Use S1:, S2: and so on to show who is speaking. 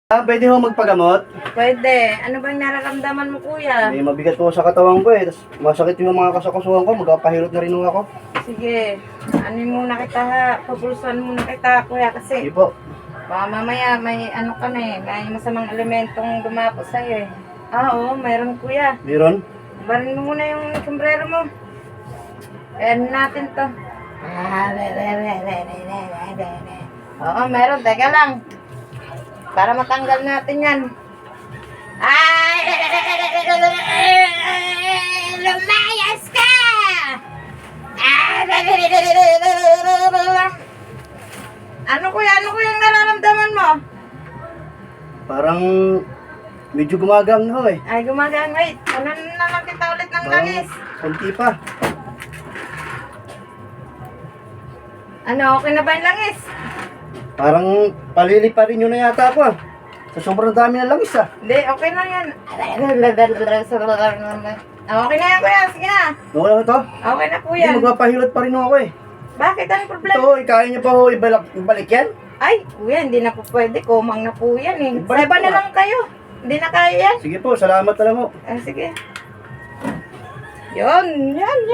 S1: Pwede ho magpagamot.
S2: Pwede. Ano bang nararamdaman mo, kuya?
S1: May mabigat po sa katawan ko eh. Tas masakit yung mga kasakusuhan ko. Magpapahilot na rin ho ako.
S2: Sige. Ano muna kita ha? Pupulsuan muna kita, kuya,
S1: Sige
S2: kasi
S1: po.
S2: baka mamaya may ano ka na eh. May masamang elementong dumapo sa'yo eh. Oo, mayroon, kuya.
S1: Meron?
S2: Barin mo muna yung sombrero mo. Ano natin to? Oo, meron. Teka lang. Para matanggal natin yan. Ay! Lumayas ka! Ano kuya? Ano kuya yung nararamdaman mo?
S1: Parang medyo gumagang na ho eh.
S2: Ay, gumagaan. Wait, ano na lang kita ulit ng
S1: Parang
S2: langis?
S1: konti pa.
S2: Ano, okay na ba yung langis?
S1: Parang palili pa rin yun na yata ako ah. Sa sobrang dami ng langis ah.
S2: Hindi, okay na yan. Okay na yan, kuya. Sige na.
S1: Okay lang ito?
S2: Okay na po
S1: Hindi,
S2: yan.
S1: magpapahilot pa rin ho ako eh.
S2: Bakit? Anong problema?
S1: Ito, ikain niyo pa ho, ibalik yan?
S2: Ay, kuya, hindi na po pwede. Kumang na po yan eh.
S1: Balik
S2: Saba
S1: po,
S2: na
S1: ah.
S2: lang kayo. Hindi na kaya yan.
S1: Sige po, salamat na lang ho.
S2: Sige. Yun, yan, yan.